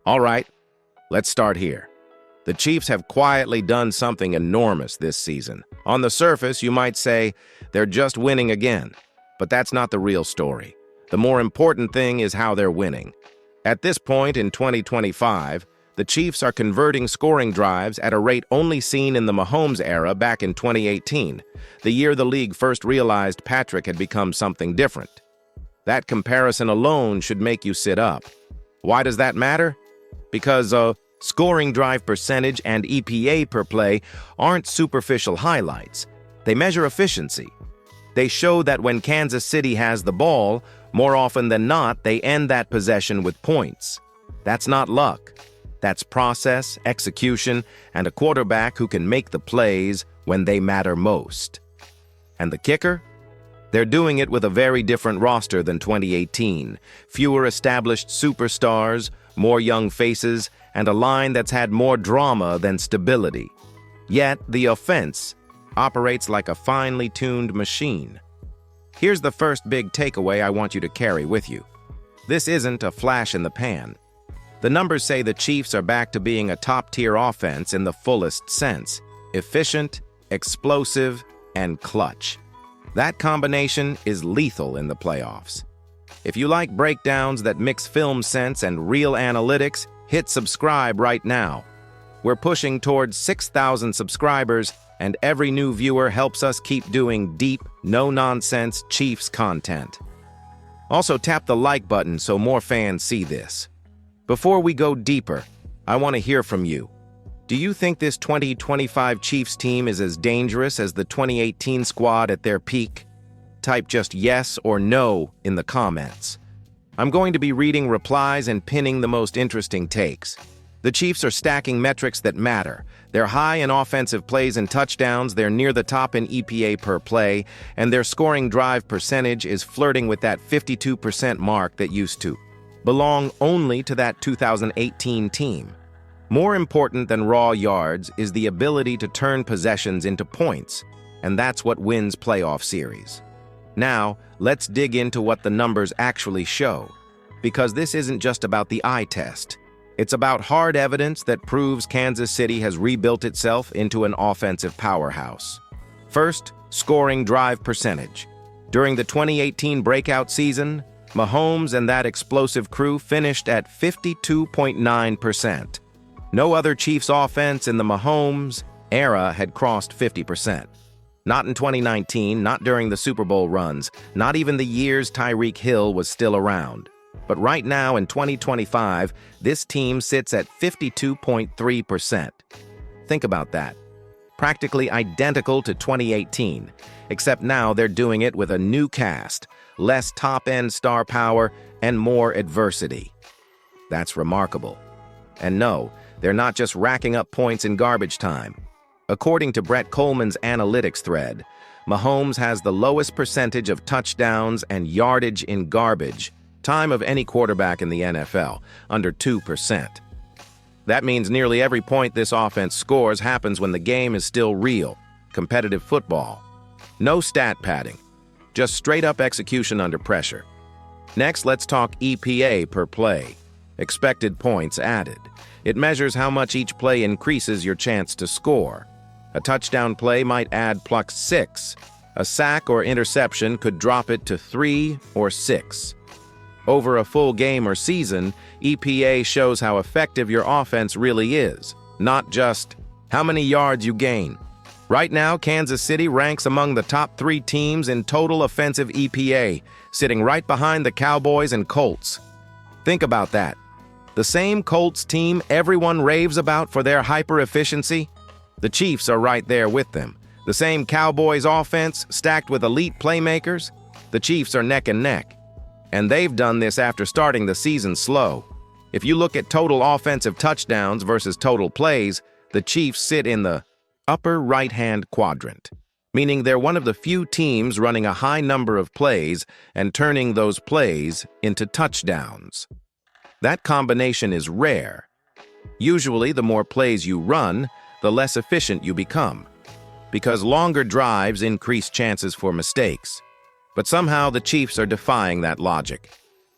All right, let's start here. The Chiefs have quietly done something enormous this season. On the surface, you might say they're just winning again, but that's not the real story. The more important thing is how they're winning. At this point in 2025, the Chiefs are converting scoring drives at a rate only seen in the Mahomes era back in 2018, the year the league first realized Patrick had become something different. That comparison alone should make you sit up. Why does that matter? Because scoring drive percentage and EPA per play aren't superficial highlights. They measure efficiency. They show that when Kansas City has the ball, more often than not, they end that possession with points. That's not luck. That's process, execution, and a quarterback who can make the plays when they matter most. And the kicker? They're doing it with a very different roster than 2018. Fewer established superstars, more young faces, and a line that's had more drama than stability. Yet, the offense operates like a finely tuned machine. Here's the first big takeaway I want you to carry with you. This isn't a flash in the pan. The numbers say the Chiefs are back to being a top-tier offense in the fullest sense: efficient, explosive, and clutch. That combination is lethal in the playoffs. If you like breakdowns that mix film sense and real analytics, hit subscribe right now. We're pushing towards 6,000 subscribers, and every new viewer helps us keep doing deep, no-nonsense Chiefs content. Also, tap the like button so more fans see this. Before we go deeper, I want to hear from you. Do you think this 2025 Chiefs team is as dangerous as the 2018 squad at their peak? Type just yes or no in the comments. I'm going to be reading replies and pinning the most interesting takes. The Chiefs are stacking metrics that matter. They're high in offensive plays and touchdowns, they're near the top in EPA per play, and their scoring drive percentage is flirting with that 52% mark that used to belong only to that 2018 team. More important than raw yards is the ability to turn possessions into points, and that's what wins playoff series. Now, let's dig into what the numbers actually show, because this isn't just about the eye test. It's about hard evidence that proves Kansas City has rebuilt itself into an offensive powerhouse. First, scoring drive percentage. During the 2018 breakout season, Mahomes and that explosive crew finished at 52.9%. No other Chiefs offense in the Mahomes era had crossed 50%. Not in 2019, not during the Super Bowl runs, not even the years Tyreek Hill was still around. But right now in 2025, this team sits at 52.3%. Think about that. Practically identical to 2018, except now they're doing it with a new cast, less top-end star power, and more adversity. That's remarkable. And no, they're not just racking up points in garbage time. According to Brett Coleman's analytics thread, Mahomes has the lowest percentage of touchdowns and yardage in garbage time of any quarterback in the NFL, under 2%. That means nearly every point this offense scores happens when the game is still real, competitive football. No stat padding, just straight-up execution under pressure. Next, let's talk EPA per play, expected points added. It measures how much each play increases your chance to score. A touchdown play might add +6. A sack or interception could drop it to 3 or 6. Over a full game or season, EPA shows how effective your offense really is, not just how many yards you gain. Right now, Kansas City ranks among the top 3 teams in total offensive EPA, sitting right behind the Cowboys and Colts. Think about that. The same Colts team everyone raves about for their hyper-efficiency, the Chiefs are right there with them. The same Cowboys offense stacked with elite playmakers, the Chiefs are neck and neck. And they've done this after starting the season slow. If you look at total offensive touchdowns versus total plays, the Chiefs sit in the upper right-hand quadrant, meaning they're one of the few teams running a high number of plays and turning those plays into touchdowns. That combination is rare. Usually, the more plays you run, the less efficient you become, because longer drives increase chances for mistakes. But somehow the Chiefs are defying that logic.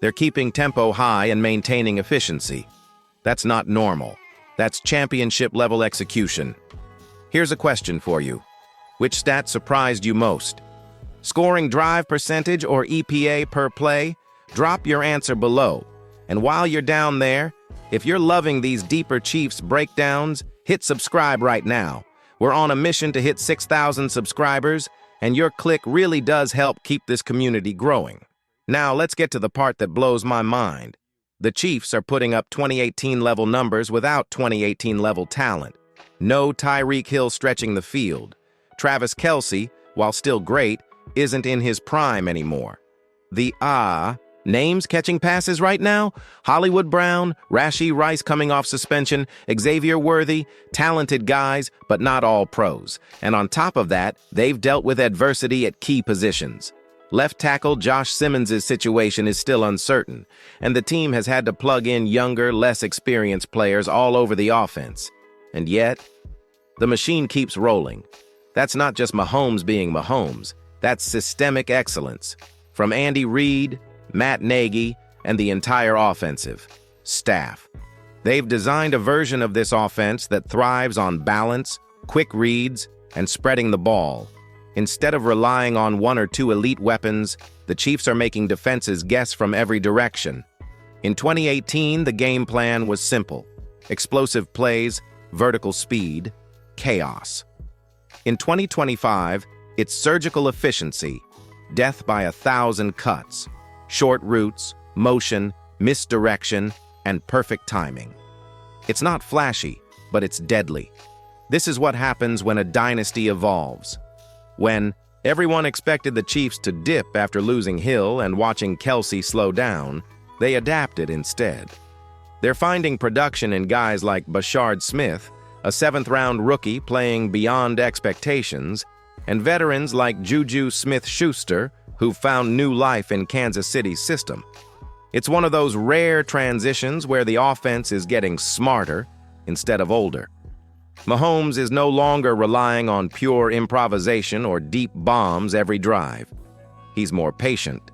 They're keeping tempo high and maintaining efficiency. That's not normal. That's championship-level execution. Here's a question for you. Which stat surprised you most? Scoring drive percentage or EPA per play? Drop your answer below. And while you're down there, if you're loving these deeper Chiefs breakdowns, hit subscribe right now. We're on a mission to hit 6,000 subscribers, and your click really does help keep this community growing. Now, let's get to the part that blows my mind. The Chiefs are putting up 2018-level numbers without 2018-level talent. No Tyreek Hill stretching the field. Travis Kelce, while still great, isn't in his prime anymore. The names catching passes right now? Hollywood Brown, Rashee Rice coming off suspension, Xavier Worthy, talented guys, but not all pros. And on top of that, they've dealt with adversity at key positions. Left tackle Josh Simmons' situation is still uncertain, and the team has had to plug in younger, less experienced players all over the offense. And yet, the machine keeps rolling. That's not just Mahomes being Mahomes. That's systemic excellence. From Andy Reid, Matt Nagy, and the entire offensive staff. They've designed a version of this offense that thrives on balance, quick reads, and spreading the ball. Instead of relying on one or two elite weapons, the Chiefs are making defenses guess from every direction. In 2018, the game plan was simple: explosive plays, vertical speed, chaos. In 2025, it's surgical efficiency, death by 1,000 cuts, short routes, motion, misdirection, and perfect timing. It's not flashy, but it's deadly. This is what happens when a dynasty evolves. When everyone expected the Chiefs to dip after losing Hill and watching Kelce slow down, they adapted instead. They're finding production in guys like Bashard Smith, a seventh-round rookie playing beyond expectations, and veterans like Juju Smith-Schuster, who found new life in Kansas City's system. It's one of those rare transitions where the offense is getting smarter instead of older. Mahomes is no longer relying on pure improvisation or deep bombs every drive. He's more patient,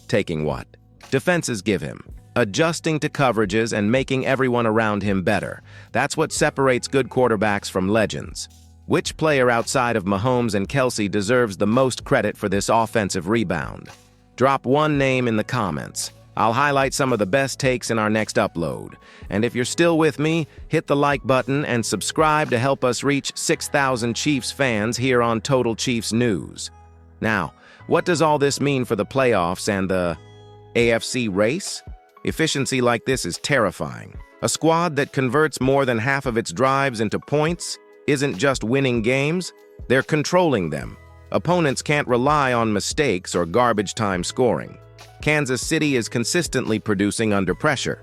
taking what defenses give him, adjusting to coverages and making everyone around him better. That's what separates good quarterbacks from legends. Which player outside of Mahomes and Kelce deserves the most credit for this offensive rebound? Drop one name in the comments. I'll highlight some of the best takes in our next upload. And if you're still with me, hit the like button and subscribe to help us reach 6,000 Chiefs fans here on Total Chiefs News. Now, what does all this mean for the playoffs and the AFC race? Efficiency like this is terrifying. A squad that converts more than half of its drives into points isn't just winning games, they're controlling them. Opponents can't rely on mistakes or garbage time scoring. Kansas City is consistently producing under pressure.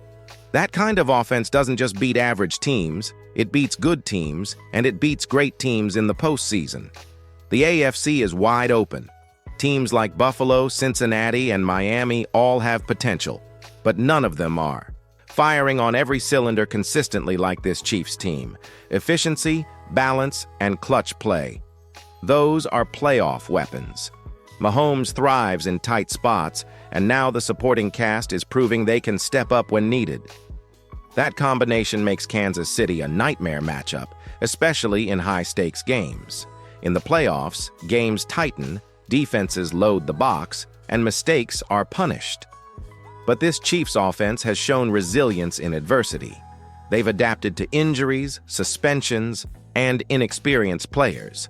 That kind of offense doesn't just beat average teams, it beats good teams, and it beats great teams in the postseason. The AFC is wide open. Teams like Buffalo, Cincinnati, and Miami all have potential, but none of them are firing on every cylinder consistently like this Chiefs team. Efficiency, balance, and clutch play. Those are playoff weapons. Mahomes thrives in tight spots, and now the supporting cast is proving they can step up when needed. That combination makes Kansas City a nightmare matchup, especially in high-stakes games. In the playoffs, games tighten, defenses load the box, and mistakes are punished. But this Chiefs offense has shown resilience in adversity. They've adapted to injuries, suspensions, and inexperienced players.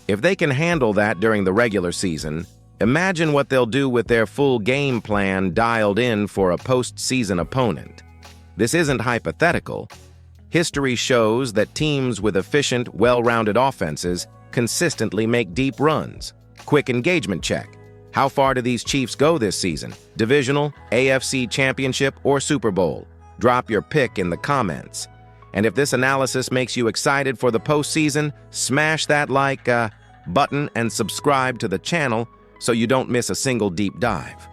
If they can handle that during the regular season, imagine what they'll do with their full game plan dialed in for a postseason opponent. This isn't hypothetical. History shows that teams with efficient, well-rounded offenses consistently make deep runs. Quick engagement check. How far do these Chiefs go this season? Divisional, AFC Championship, or Super Bowl? Drop your pick in the comments. And if this analysis makes you excited for the postseason, smash that like button and subscribe to the channel so you don't miss a single deep dive.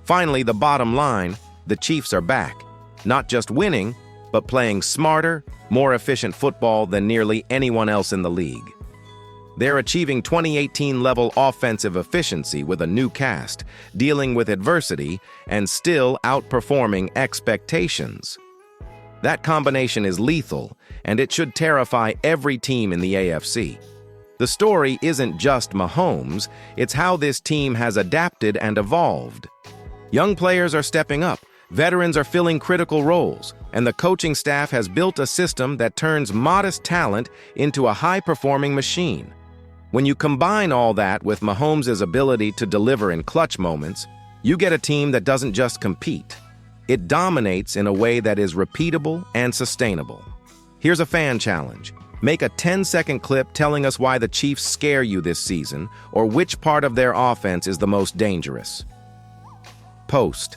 Finally, the bottom line, the Chiefs are back. Not just winning, but playing smarter, more efficient football than nearly anyone else in the league. They're achieving 2018-level offensive efficiency with a new cast, dealing with adversity, and still outperforming expectations. That combination is lethal, and it should terrify every team in the AFC. The story isn't just Mahomes, it's how this team has adapted and evolved. Young players are stepping up, veterans are filling critical roles, and the coaching staff has built a system that turns modest talent into a high-performing machine. When you combine all that with Mahomes' ability to deliver in clutch moments, you get a team that doesn't just compete. It dominates in a way that is repeatable and sustainable. Here's a fan challenge. Make a 10-second clip telling us why the Chiefs scare you this season, or which part of their offense is the most dangerous. Post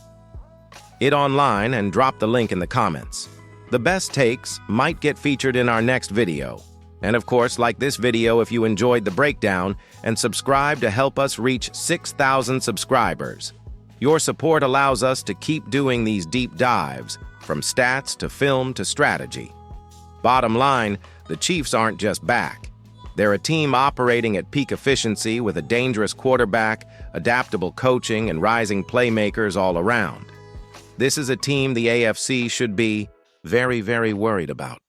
it online and drop the link in the comments. The best takes might get featured in our next video. And of course, like this video if you enjoyed the breakdown, and subscribe to help us reach 6,000 subscribers. Your support allows us to keep doing these deep dives, from stats to film to strategy. Bottom line, the Chiefs aren't just back. They're a team operating at peak efficiency with a dangerous quarterback, adaptable coaching, and rising playmakers all around. This is a team the AFC should be very, very worried about.